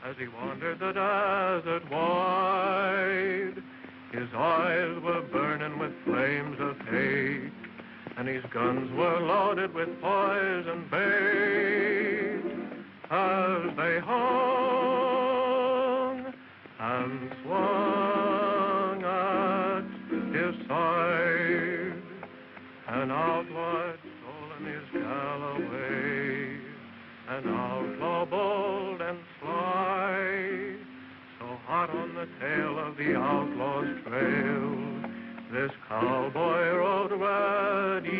As he wandered the desert wide, his eyes were burning with flames of hate, and his guns were loaded with poison bait. As they hung and swung at his side, an outlaw had stolen his Galloway, an outlaw bold and sly, so hot on the tail of the outlaw's trail, this cowboy rode ready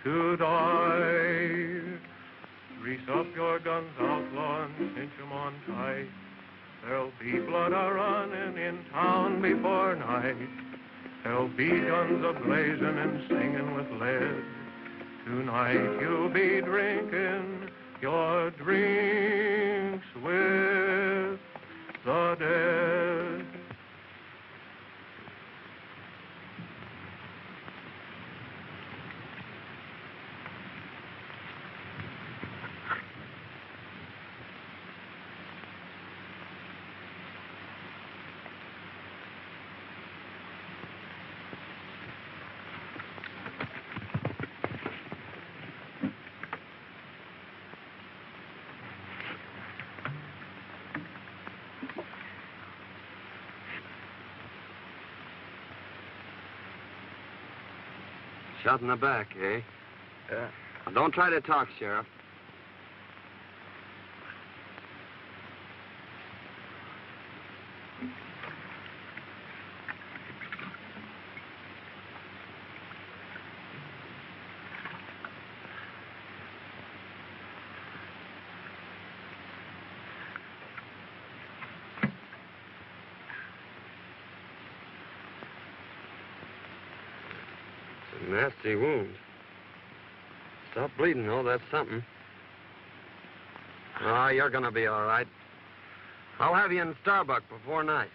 to die. Grease up your guns, outlaw, and cinch 'em on tight. There'll be blood a-running in town before night. There'll be guns a-blazing and singing with lead. Tonight you'll be drinking your drinks with the dead. Shot in the back, eh? Yeah. Now, don't try to talk, Sheriff. Nasty wound. Stop bleeding, though. That's something. Oh, you're gonna be all right. I'll have you in Starbuck before night.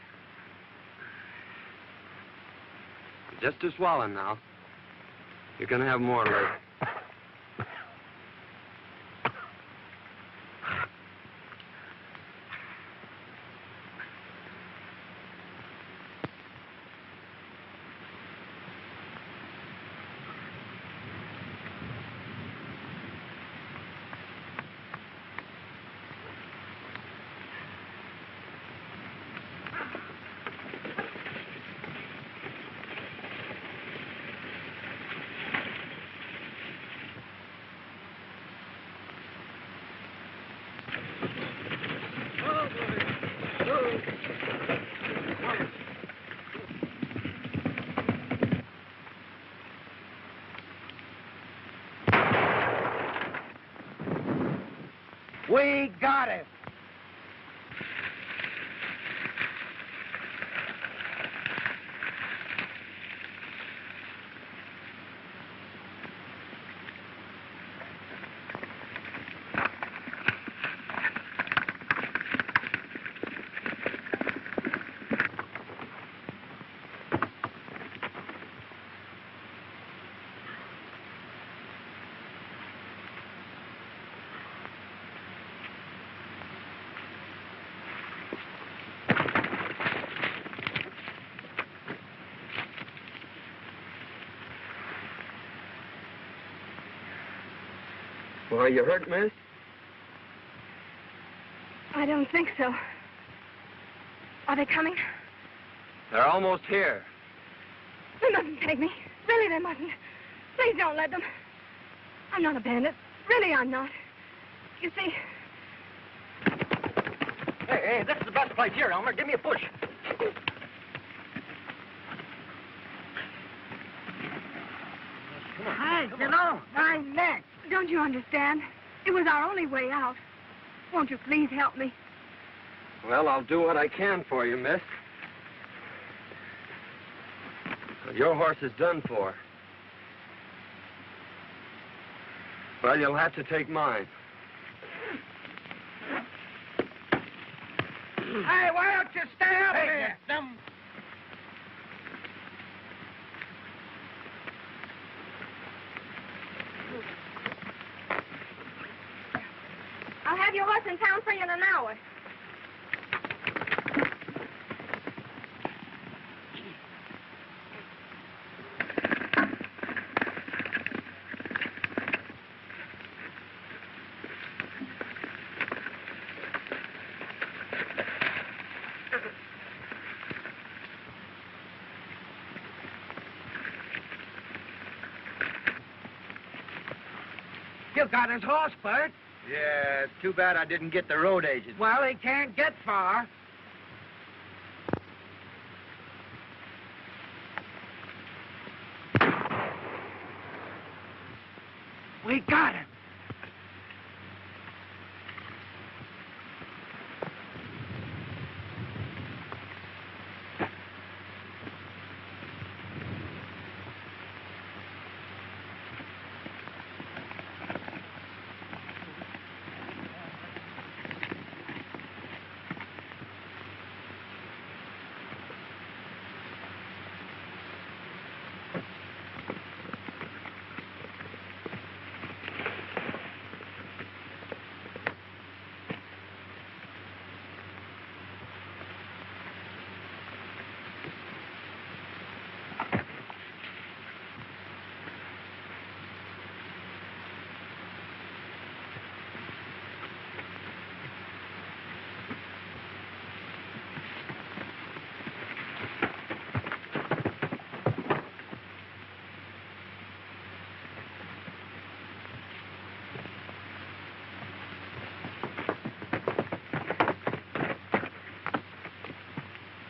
Just a swallowing now. You can have more later. We got it. Well, are you hurt, miss? I don't think so. Are they coming? They're almost here. They mustn't take me. Really, they mustn't. Please don't let them. I'm not a bandit. Really, I'm not. You see... Hey, this is the best place here, Elmer. Give me a push. Hey, you know, my neck. Don't you understand? It was our only way out. Won't you please help me? Well, I'll do what I can for you, miss. Your horse is done for. Well, you'll have to take mine. Hey, why don't you stay up here? I'll have your horse in town for you in an hour. You got his horse, Bert. Yeah, it's too bad I didn't get the road agent. Well, he can't get far. We got him.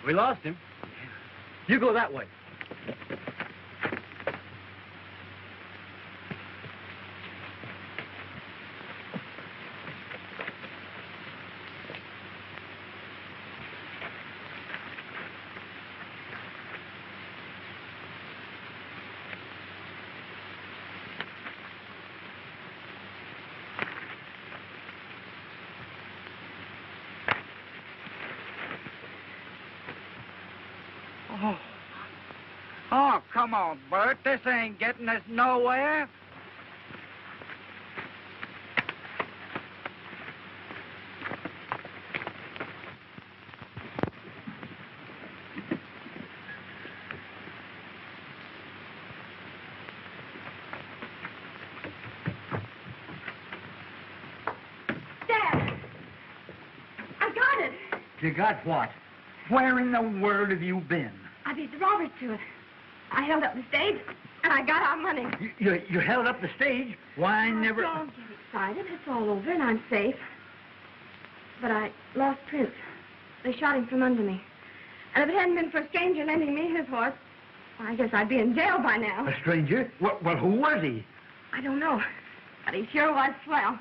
We lost him. You go that way. Oh, come on, Bert. This ain't getting us nowhere. Dad! I got it! You got what? Where in the world have you been? I beat the robbers to it. I held up the stage, and I got our money. You held up the stage? Why, I never... Don't get excited. It's all over, and I'm safe. But I lost Prince. They shot him from under me. And if it hadn't been for a stranger lending me his horse, I guess I'd be in jail by now. A stranger? Well, who was he? I don't know, but he sure was swell.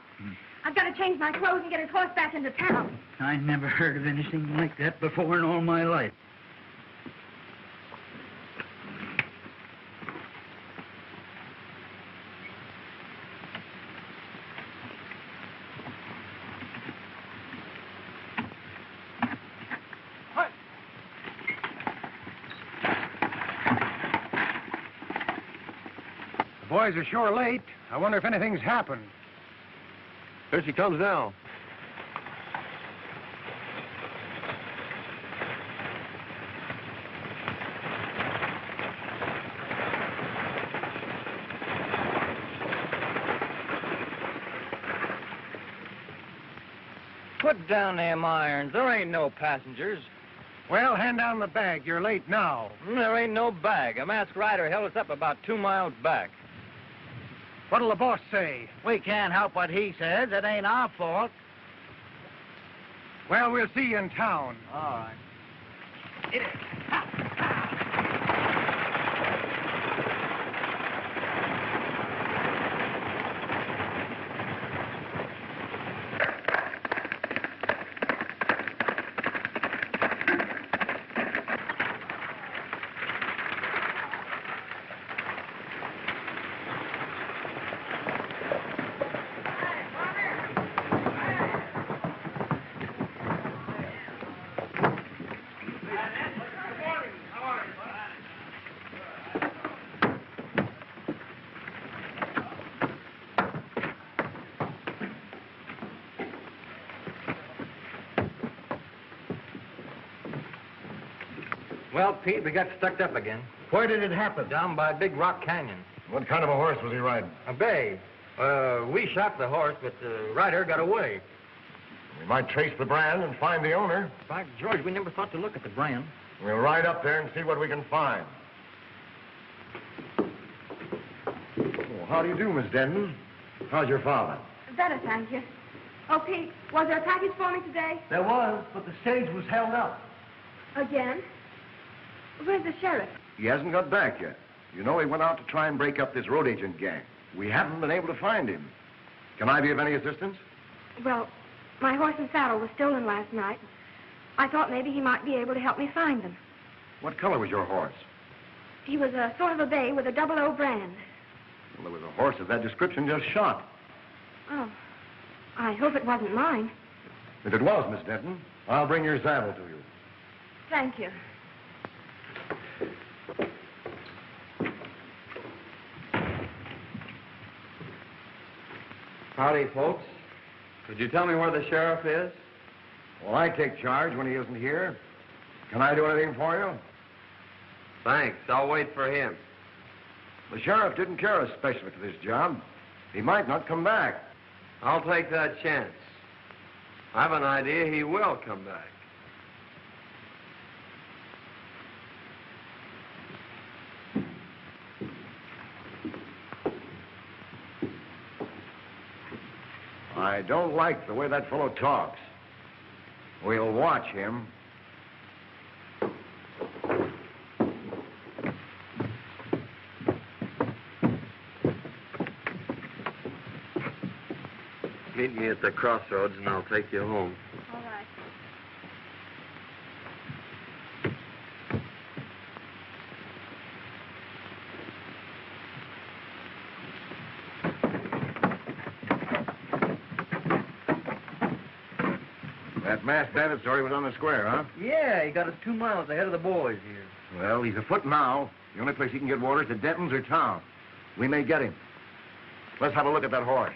I've got to change my clothes and get his horse back into town. I never heard of anything like that before in all my life. The boys are sure late. I wonder if anything's happened. Here she comes now. Put down them irons. There ain't no passengers. Well, hand down the bag. You're late now. There ain't no bag. A masked rider held us up about 2 miles back. What'll the boss say? We can't help what he says. It ain't our fault. Well, we'll see you in town. All right. Well, Pete, we got stuck up again. Where did it happen? Down by Big Rock Canyon. What kind of a horse was he riding? A bay. We shot the horse, but the rider got away. We might trace the brand and find the owner. By George, we never thought to look at the brand. We'll ride up there and see what we can find. Oh, how do you do, Miss Denton? How's your father? Better, thank you. Oh, Pete, was there a package for me today? There was, but the stage was held up. Again? Where's the sheriff? He hasn't got back yet. You know, he went out to try and break up this road agent gang. We haven't been able to find him. Can I be of any assistance? Well, my horse and saddle was stolen last night. I thought maybe he might be able to help me find them. What color was your horse? He was a sort of a bay with a 00 brand. Well, there was a horse of that description just shot. Oh, I hope it wasn't mine. If it was, Miss Denton, I'll bring your saddle to you. Thank you. Howdy, folks. Could you tell me where the sheriff is? Well, I take charge when he isn't here. Can I do anything for you? Thanks. I'll wait for him. The sheriff didn't care especially for this job. He might not come back. I'll take that chance. I have an idea he will come back. I don't like the way that fellow talks. We'll watch him. Meet me at the crossroads and I'll take you home. All right. That masked bandit story was on the square, huh? Yeah, he got us 2 miles ahead of the boys here. Well, he's afoot now. The only place he can get water is at Denton's or town. We may get him. Let's have a look at that horse.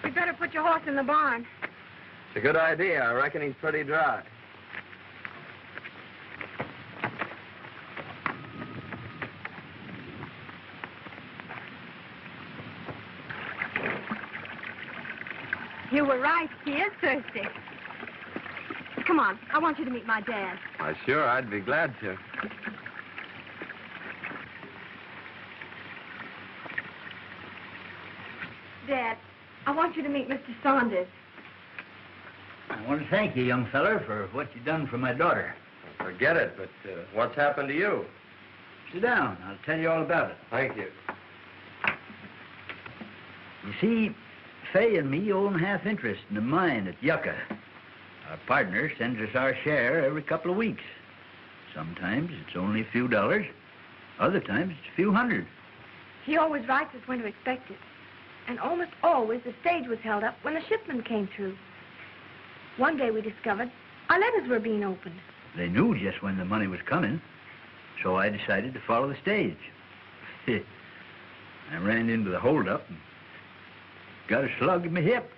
You'd better put your horse in the barn. It's a good idea. I reckon he's pretty dry. You were right. He is thirsty. Come on. I want you to meet my dad. Why, sure, I'd be glad to. Dad, I want you to meet Mr. Saunders. I want to thank you, young feller, for what you done for my daughter. Forget it, but what's happened to you? Sit down. I'll tell you all about it. Thank you. You see, Fay and me own half interest in a mine at Yucca. Our partner sends us our share every couple of weeks. Sometimes it's only a few dollars. Other times it's a few hundred. He always writes us when to expect it. And almost always the stage was held up when the shipment came through. One day we discovered Our letters were being opened. They knew just when the money was coming, so I decided to follow the stage. I ran into the holdup and got a slug in my hip.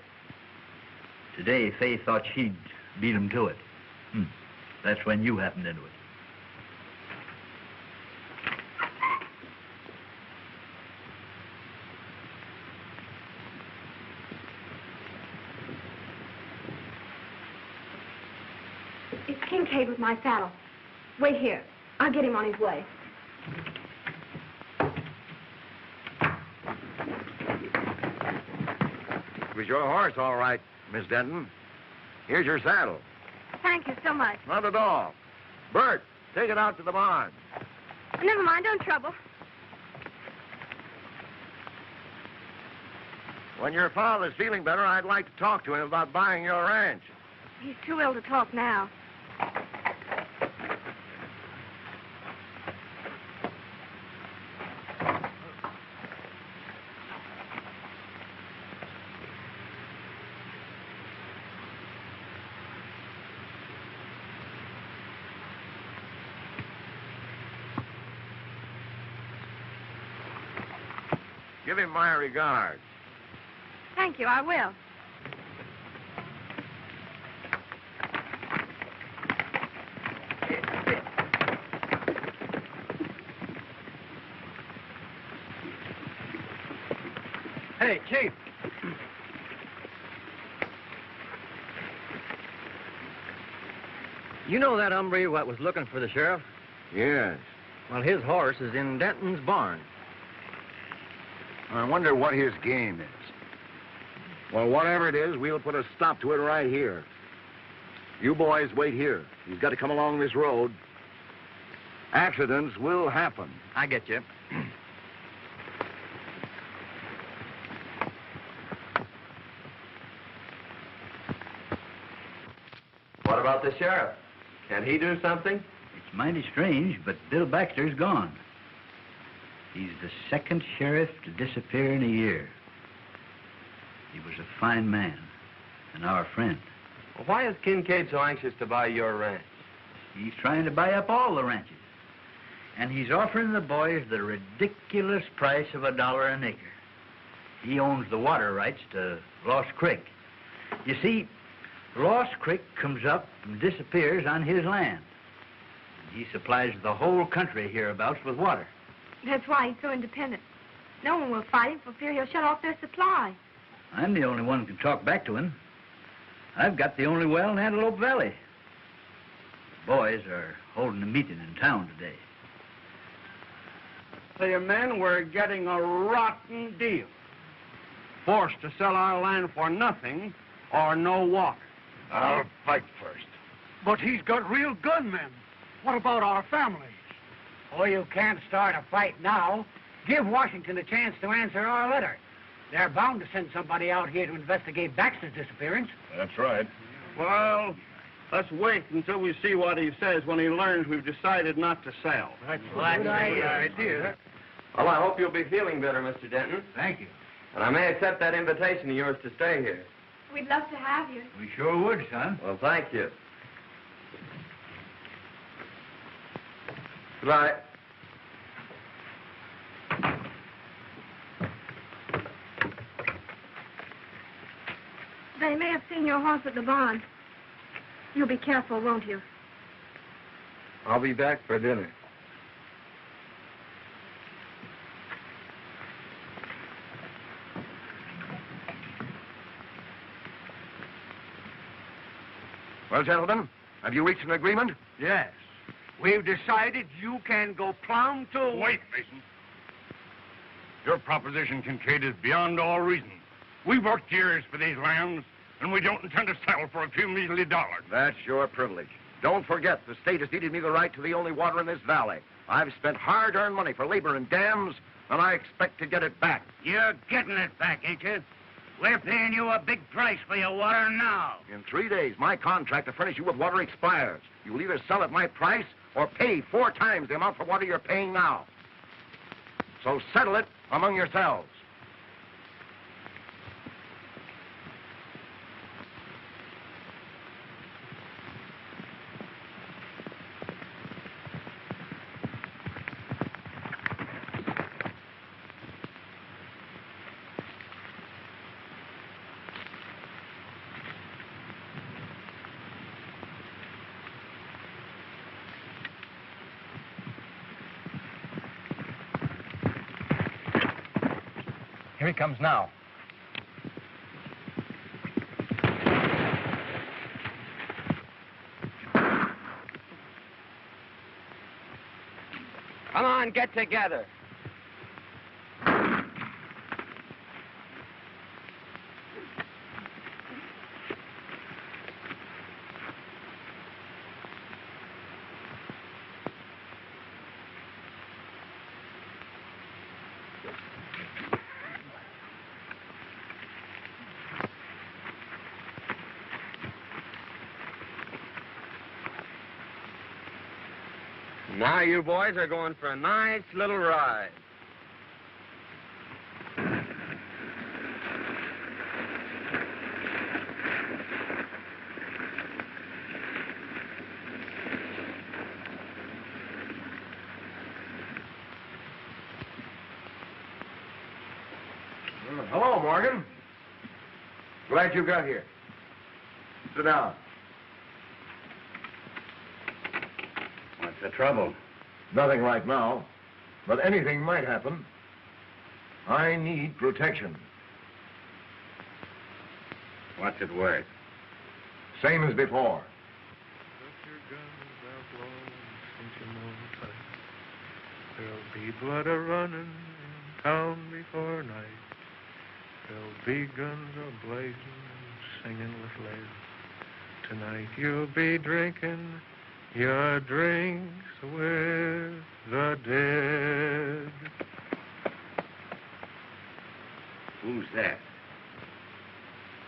Today, Fay thought she'd beat him to it. That's when you happened into it. It's Kincaid with my saddle. Wait here. I'll get him on his way. It was your horse, all right, Miss Denton. Here's your saddle. Thank you so much. Not at all. Bert, take it out to the barn. Never mind, don't trouble. When your father's feeling better, I'd like to talk to him about buying your ranch. He's too ill to talk now. Give him my regards. Thank you, I will. Hey, Chief. You know that hombre what was looking for the sheriff? Yes. Well, his horse is in Denton's barn. I wonder what his game is. Well, whatever it is, we'll put a stop to it right here. You boys wait here. He's got to come along this road. Accidents will happen. I get you. What about the sheriff? Can he do something? It's mighty strange, but Bill Baxter's gone. He's the second sheriff to disappear in a year. He was a fine man and our friend. Well, why is Kincaid so anxious to buy your ranch? He's trying to buy up all the ranches. And he's offering the boys the ridiculous price of $1 an acre. He owns the water rights to Lost Creek. You see, Lost Creek comes up and disappears on his land. He supplies the whole country hereabouts with water. That's why he's so independent. No one will fight him for fear he'll shut off their supply. I'm the only one who can talk back to him. I've got the only well in Antelope Valley. The boys are holding a meeting in town today. Say, men, we're getting a rotten deal. Forced to sell our land for nothing or no water. I'll fight first. But he's got real gunmen. What about our families? Oh, you can't start a fight now. Give Washington a chance to answer our letter. They're bound to send somebody out here to investigate Baxter's disappearance. That's right. Well, let's wait until we see what he says when he learns we've decided not to sell. That's a good idea. Well, I hope you'll be feeling better, Mr. Denton. Thank you. And I may accept that invitation of yours to stay here. We'd love to have you. We sure would, son. Well, thank you. Goodbye. They may have seen your horse at the barn. You'll be careful, won't you? I'll be back for dinner. Well, gentlemen, have you reached an agreement? Yes. We've decided you can go plumb to... Wait, Mason. Your proposition, Kincaid, is beyond all reason. We've worked years for these lands, and we don't intend to settle for a few measly dollars. That's your privilege. Don't forget, the state has ceded me the right to the only water in this valley. I've spent hard-earned money for labor and dams, and I expect to get it back. You're getting it back, ain't you? We're paying you a big price for your water now. In 3 days, my contract to furnish you with water expires. You'll either sell at my price or pay 4 times the amount for water you're paying now. So settle it among yourselves. he comes now. Come on, get together. Now you boys are going for a nice little ride. Hello, Morgan. Glad you got here. Sit down. What's the trouble? Nothing right now, but anything might happen. I need protection. What's it worth? Same as before. Put your guns out low and cinch 'em on tight. There'll be blood a-running in town before night. There'll be guns a-blazing and singing with lead. Tonight you'll be drinking your drinks with the dead. Who's that?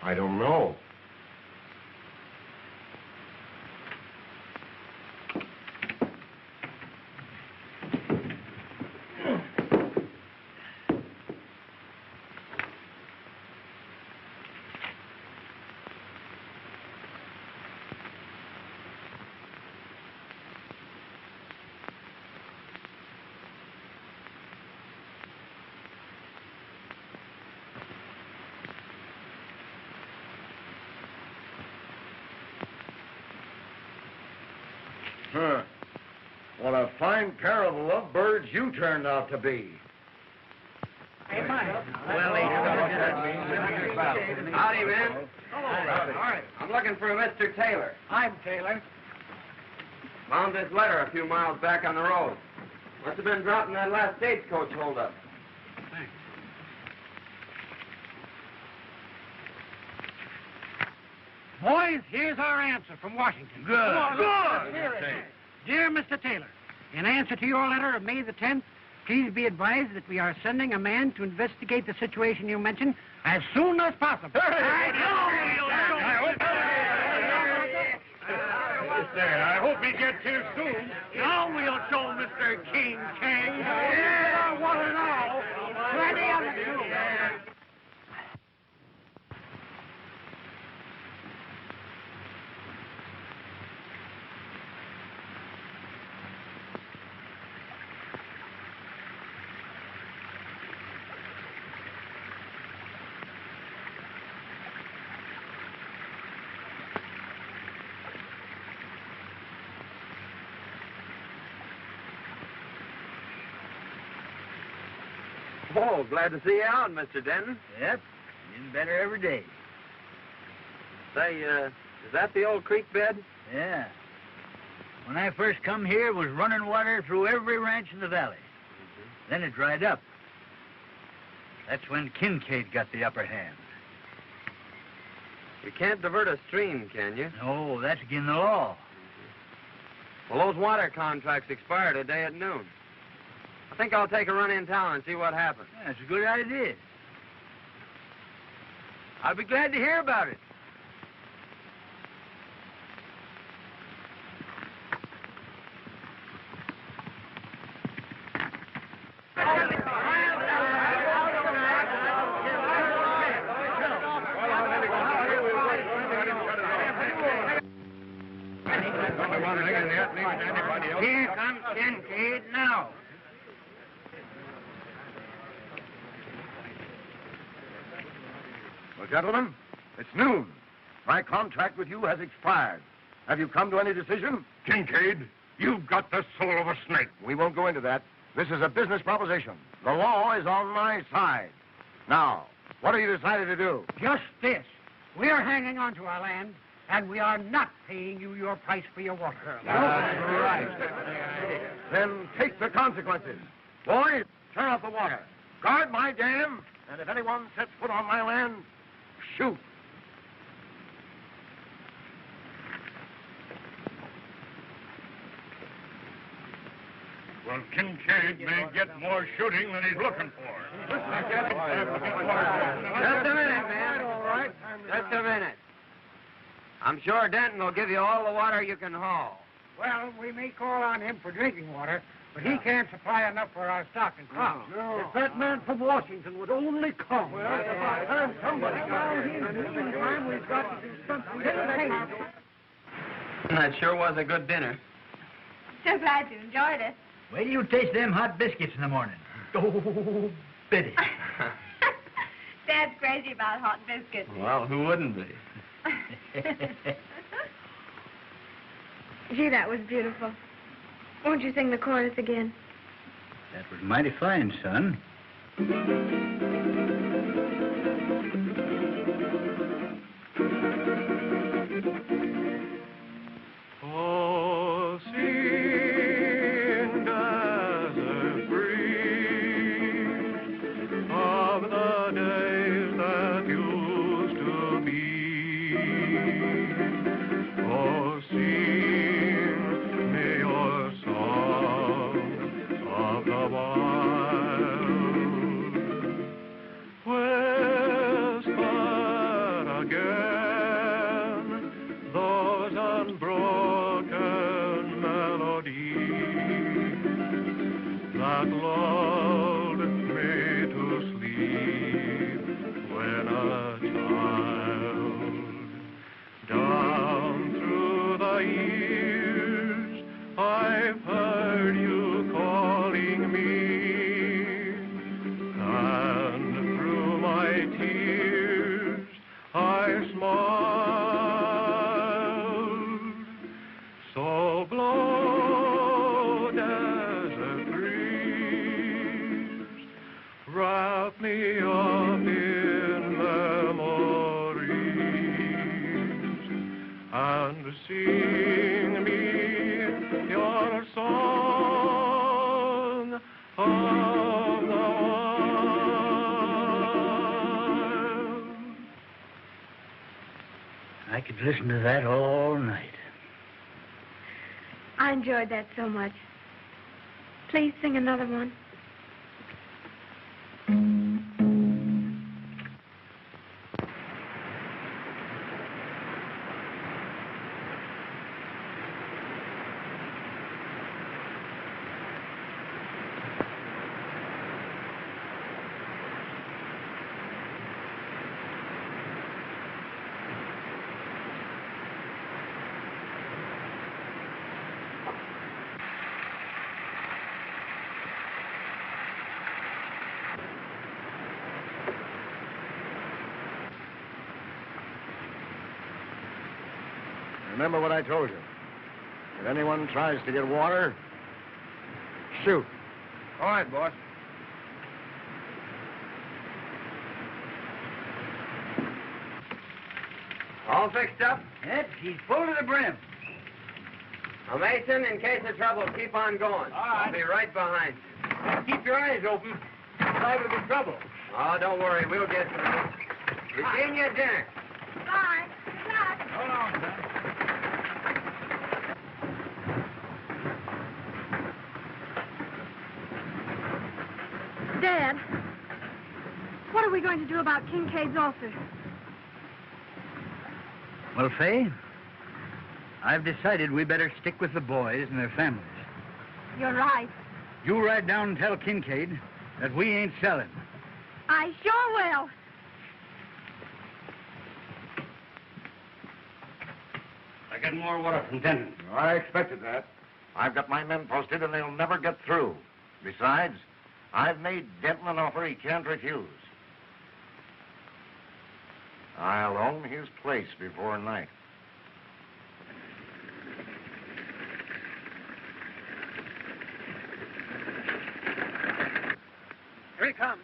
I don't know. Huh. What a fine pair of lovebirds you turned out to be. Hey, Mike. Howdy, man. All right. I'm looking for a Mr. Taylor. I'm Taylor. Found this letter a few miles back on the road. Must have been dropped in that last stagecoach holdup. Thanks. Boys, here's our answer from Washington. Good. Come on, let's hear it. Dear Mr. Taylor, in answer to your letter of May the 10th, please be advised that we are sending a man to investigate the situation you mentioned as soon as possible. I hope he gets here soon. Now we'll show Mr. King King. Yeah, what an owl. Plenty of it, too. Oh, glad to see you out, Mr. Denton. Yep, getting better every day. Say, is that the old creek bed? Yeah. When I first come here, it was running water through every ranch in the valley. Then it dried up. That's when Kincaid got the upper hand. You can't divert a stream, can you? No, that's against the law. Well, those water contracts expire today at noon. I think I'll take a run in town and see what happens. Yeah, that's a good idea. I'll be glad to hear about it. Here comes Kincaid now. Well, gentlemen, it's noon. My contract with you has expired. Have you come to any decision? Kincaid, you've got the soul of a snake. We won't go into that. This is a business proposition. The law is on my side. Now, what have you decided to do? Just this. We are hanging on to our land, and we are not paying you your price for your water. That's right. Then take the consequences. Boys, turn off the water. Guard my dam, and if anyone sets foot on my land, shoot. Well, Kincaid may get more shooting than he's looking for. Just a minute, man. All right. Just a minute. I'm sure Denton will give you all the water you can haul. Well, we may call on him for drinking water, but he can't supply enough for our stock and crop. No. If that man from Washington would only come. Well, it's about time somebody got here. In the meantime, we've got to do something. That sure was a good dinner. So glad you enjoyed it. Wait till you taste them hot biscuits in the morning. Oh, Betty. Dad's crazy about hot biscuits. Well, who wouldn't be? Gee, that was beautiful. Won't you sing the chorus again? That was mighty fine, son. Oh, sing, desert breeze, of the days that used to be. Oh, sing me your song of the wild. Whisper again those unbroken melodies that lulled me to sleep when a child. Down through the years, I've heard you calling me, and through my tears, I smiled. So blow, desert breeze, wrap me up in memories, and sing me your song of the wild. I could listen to that all night. I enjoyed that so much. Please sing another one. Remember what I told you. If anyone tries to get water, shoot. All right, boss. All fixed up? Yes, he's full to the brim. Now, Mason, in case of trouble, keep on going. I'll be right behind you. Keep your eyes open. Liable to be trouble. Oh, don't worry. We'll get through. You're seeing your dinner. Bye. Good luck. Hold on, son. Dad, what are we going to do about Kincaid's offer? Well, Fay, I've decided we better stick with the boys and their families. You're right. You ride down and tell Kincaid that we ain't selling. I sure will. I get more water from Denton. I expected that. I've got my men posted, and they'll never get through. Besides, I've made Denton an offer he can't refuse. I'll own his place before night. Here he comes.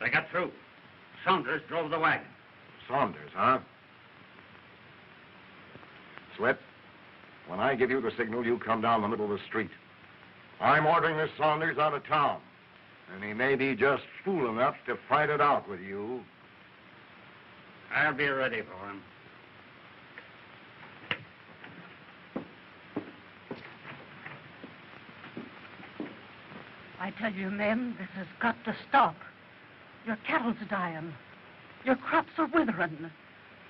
They got through. Saunders drove the wagon. Saunders, huh? Slip, when I give you the signal, you come down the middle of the street. I'm ordering this Saunders out of town, and he may be just fool enough to fight it out with you. I'll be ready for him. I tell you, men, this has got to stop. Your cattle's dying. Your crops are withering.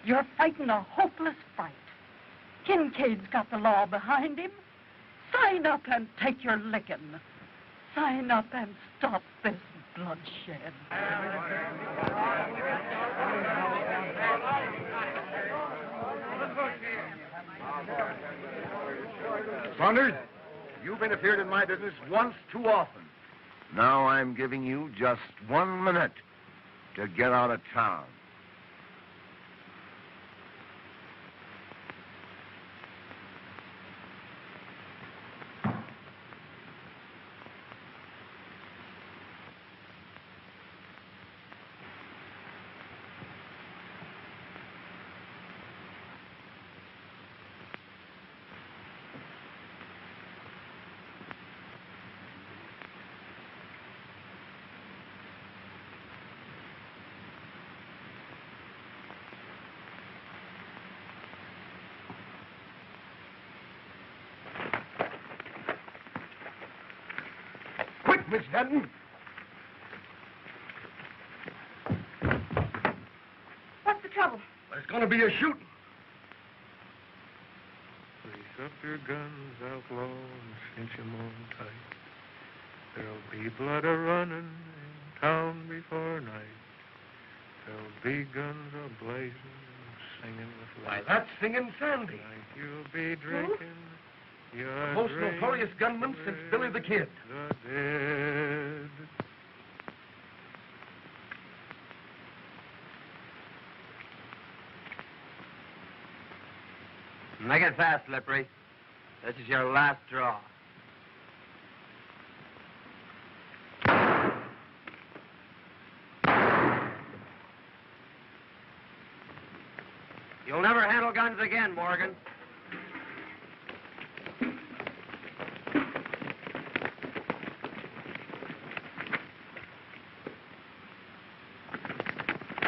You're fighting a hopeless fight. Kincaid's got the law behind him. Sign up and take your licking. Sign up and stop this bloodshed. Saunders, you've interfered in my business once too often. Now I'm giving you just 1 minute to get out of town. Miss Denton. What's the trouble? There's going to be a shooting. Raise up your guns, outlaw, and cinch 'em on tight. There'll be blood a-running in town before night. There'll be guns a-blazing and singing with Why, light. that's Singing Sandy. Tonight you'll be drinking. The most notorious gunman since Billy the Kid. The dead. Make it fast, Slippery. This is your last draw. You'll never handle guns again, Morgan.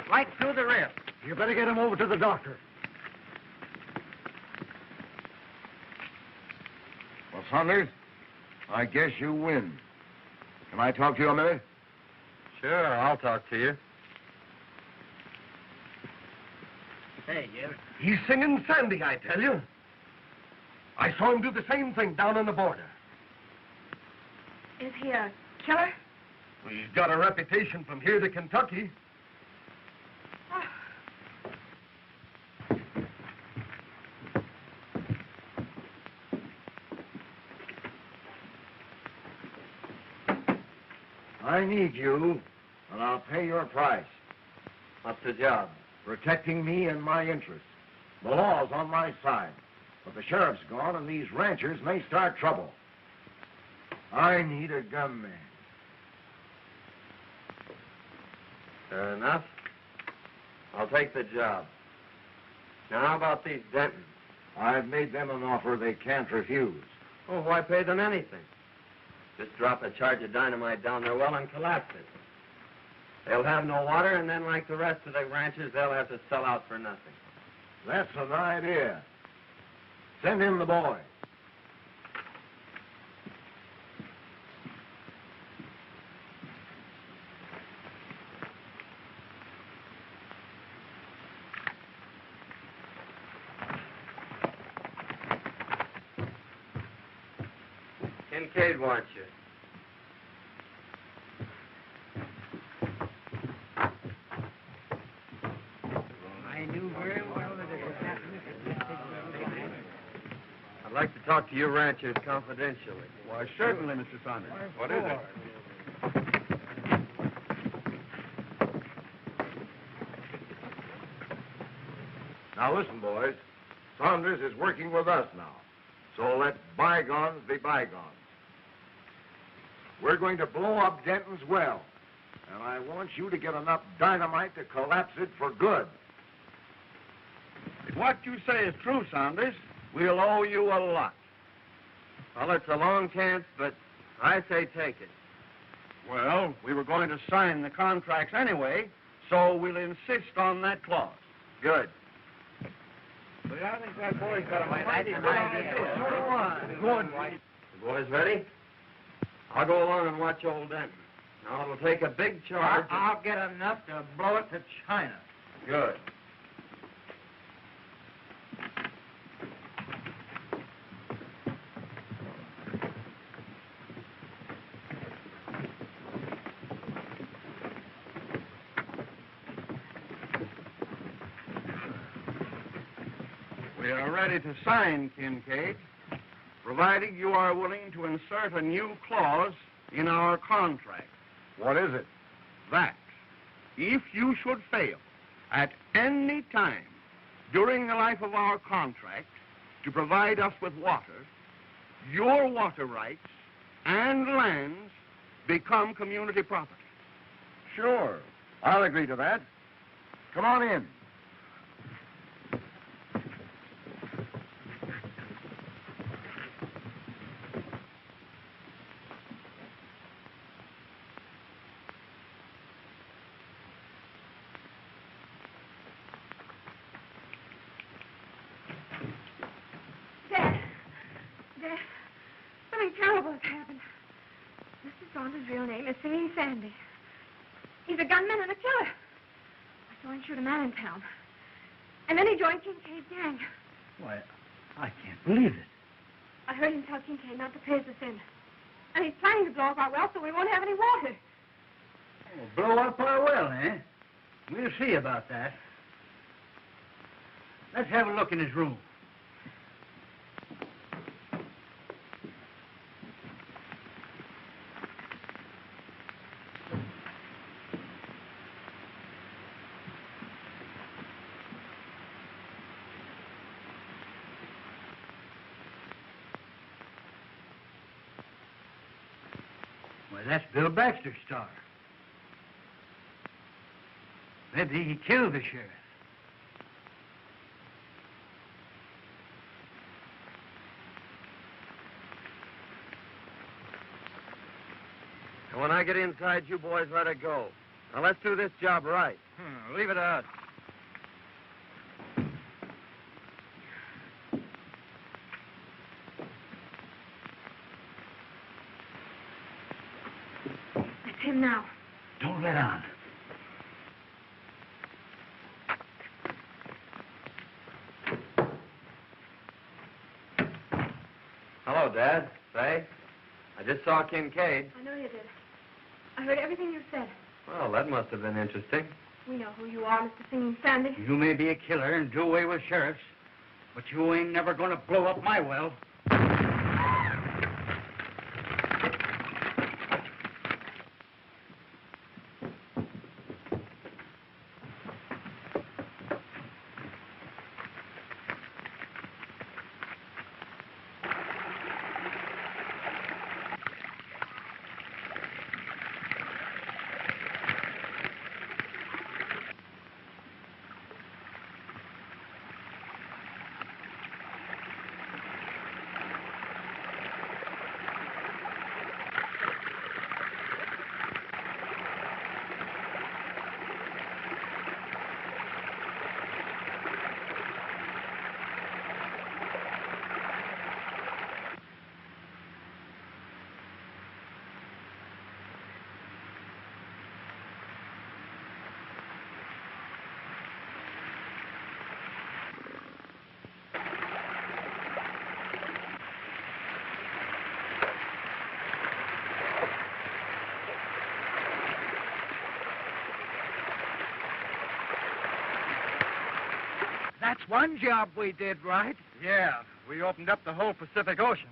Right through the wrist. You better get him over to the doctor. Well, Saunders, I guess you win. Can I talk to you a minute? Sure, I'll talk to you. Hey, Jim. He's Singing Sandy, I tell you. I saw him do the same thing down on the border. Is he a killer? Well, he's got a reputation from here to Kentucky. I need you, and I'll pay your price. What's the job? Protecting me and my interests. The law's on my side, but the sheriff's gone, and these ranchers may start trouble. I need a gunman. Fair enough. I'll take the job. Now, how about these Dentons? I've made them an offer they can't refuse. Oh, why pay them anything? Just drop a charge of dynamite down their well and collapse it. They'll have no water, and then, like the rest of the ranchers, they'll have to sell out for nothing. That's an idea. Send in the boy. Kincaid wants you. I knew very well that it would happen if it I'd like to talk to you ranchers confidentially. Why, certainly, Mr. Saunders. What is it? Now, listen, boys. Saunders is working with us now. So let bygones be bygones. We're going to blow up Denton's well, And I want you to get enough dynamite to collapse it for good. If what you say is true, Saunders, we'll owe you a lot. Well, it's a long chance, but I say take it. Well, we were going to sign the contracts anyway, so we'll insist on that clause. Good. But I think that boy's got a mighty good idea. So do I. Good. The boys ready? I'll go along and watch old Denton. Now, it'll take a big charge. I'll get enough to blow it to China. Good. We are ready to sign, Kincaid, provided you are willing to insert a new clause in our contract. What is it? That if you should fail at any time during the life of our contract to provide us with water, your water rights and lands become community property. Sure. I'll agree to that. Come on in. Dad, something terrible has happened. Mr. Saunders' real name is Singing Sandy. He's a gunman and a killer. I saw him shoot a man in town. And then he joined Kincaid's gang. Why, I can't believe it. I heard him tell Kincaid not to pay us in. And he's planning to blow up our well so we won't have any water. Oh, blow up our well, eh? We'll see about that. Let's have a look in his room. Why, that's Bill Baxter's star. Maybe he killed the sheriff. And when I get inside, you boys let it go. Now, let's do this job right. Leave it to us. It's him now. Don't let on. Hello, Dad. Say, I just saw Kincaid. I know you did. I heard everything you said. Well, that must have been interesting. We know who you are, Mr. Singing Sandy. You may be a killer and do away with sheriffs, but you ain't never going to blow up my well. That's one job we did right. Yeah, we opened up the whole Pacific Ocean.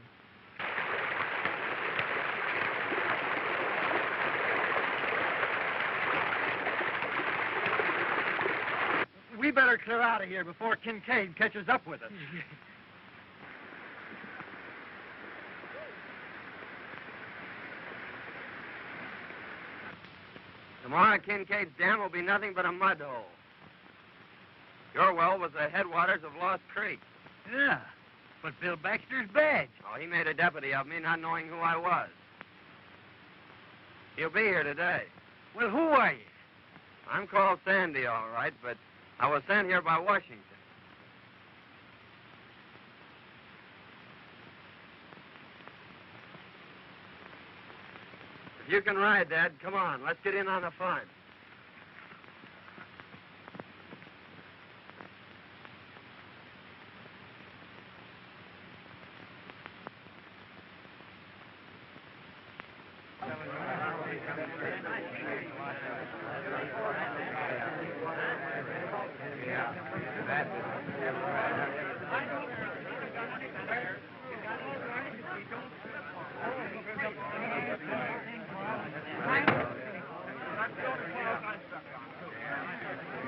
We better clear out of here before Kincaid catches up with us. Tomorrow, Kincaid's dam will be nothing but a mud hole. Your well was the headwaters of Lost Creek. Yeah, but Bill Baxter's badge. Oh, he made a deputy of me, not knowing who I was. He'll be here today. Well, who are you? I'm called Sandy, all right, but I was sent here by Washington. If you can ride, Dad, come on. Let's get in on the fun.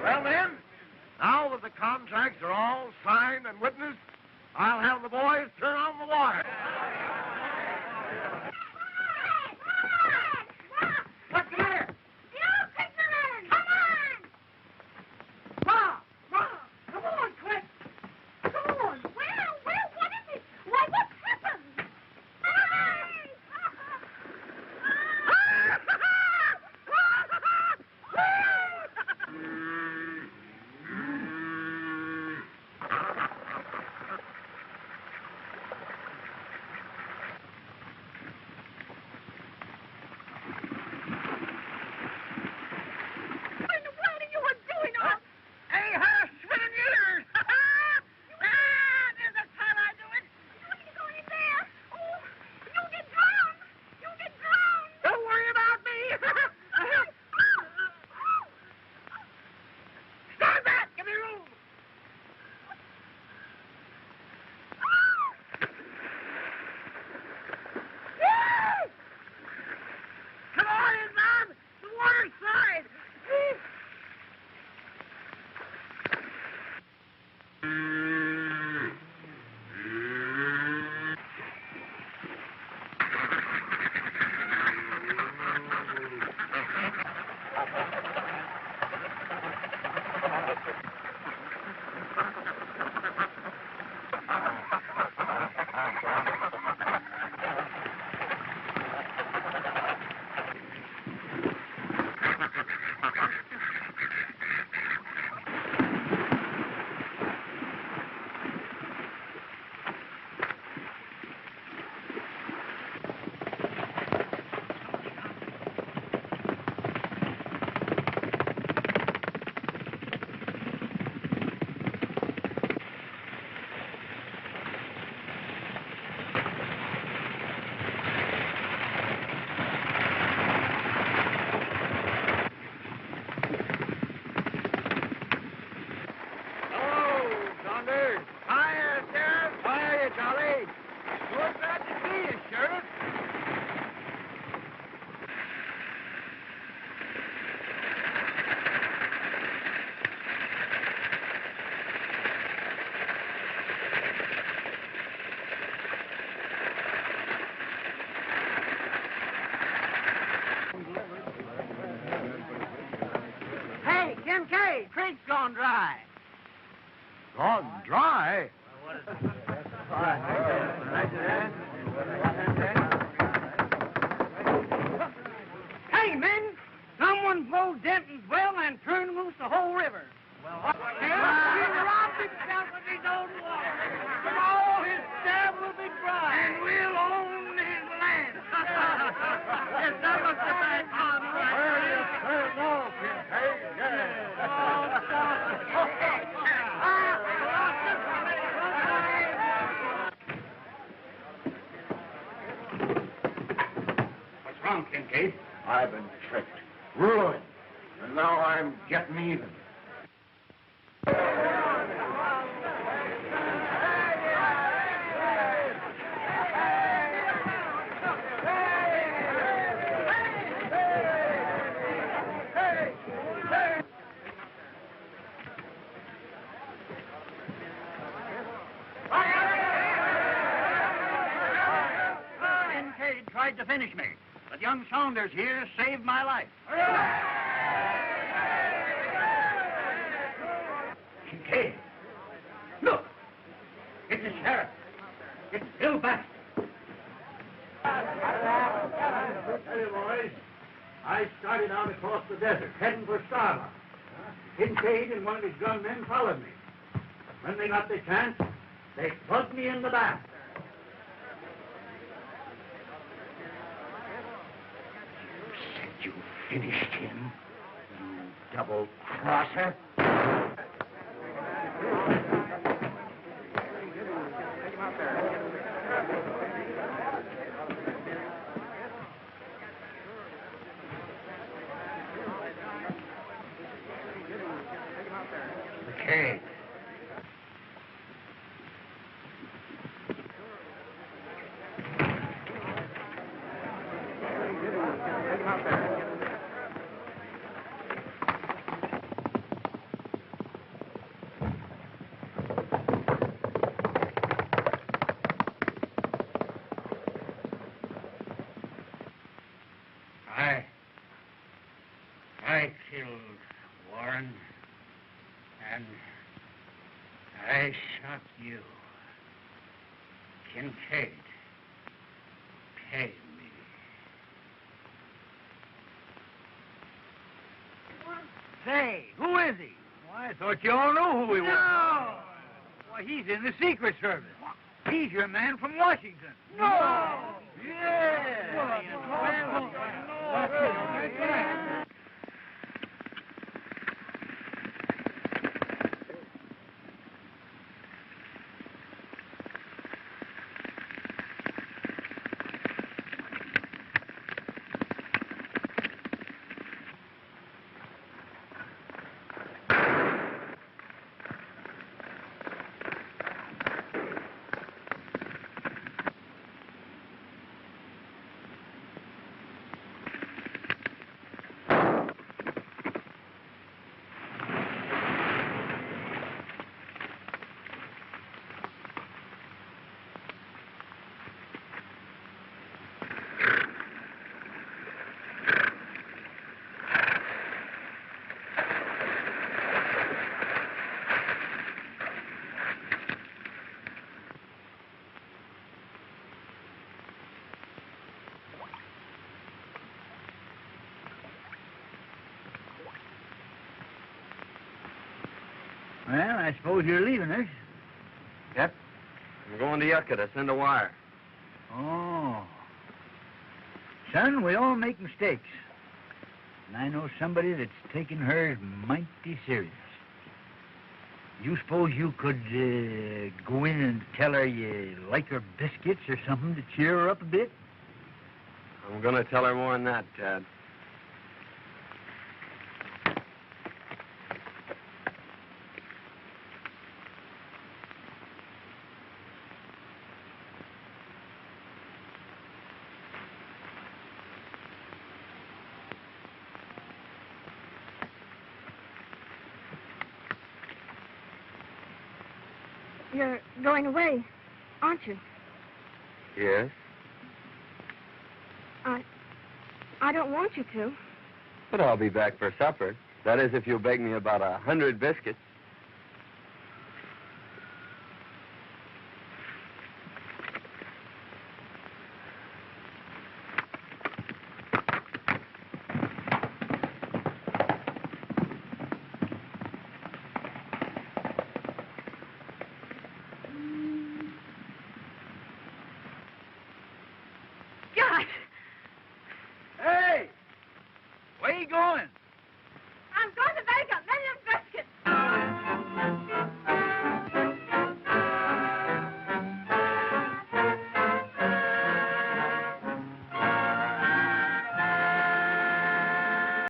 Well, then, now that the contracts are all signed and witnessed, I'll have the boys turn on the water. What's the matter? The old fisherman! Come on! Ma! Come on, quick! Come on! Well, what is it? Why, what's happened? What are you doing? Hey, her swimming years! That's how I do it. You need to go in there. Oh, you'll get drowned. You'll get drowned. Don't worry about me. Stand back! Give me room! Come on in, Mom! The water's side! Hey, Kincaid, creek's gone dry. Gone dry? Hey, men, someone blowed Denton's well and turned loose the whole river. Well, he robbed himself of his own water. But all his dam will be dry. And we'll own his land. Yes, that was the bad part, right? Where do you turn off, What's wrong, Kincaid? I've been tricked, ruined, and now I'm getting even. Kincaid tried to finish me, but young Saunders here saved my life. Kincaid, look! It's the sheriff. It's Bill Baxter. Hey, boys. I started out across the desert, heading for Starla. Kincaid and one of his gunmen followed me. When they got the chance, they plugged me in the back. You finished him, you double-crosser. Okay. I killed Warren, and I shot you. Kincaid, pay me. Say, who is he? Why, I thought you all knew who he was. No! Why, he's in the Secret Service. He's your man from Washington. No! Yeah. Well, I suppose you're leaving us. Yep. I'm going to Yucca to send a wire. Oh. Son, we all make mistakes. And I know somebody that's taking hers mighty serious. You suppose you could go in and tell her you like her biscuits or something to cheer her up a bit? I'm going to tell her more than that, Dad. You're going away, aren't you? Yes? I don't want you to. But I'll be back for supper. That is, if you'll bake me about 100 biscuits. Hey! Where you going?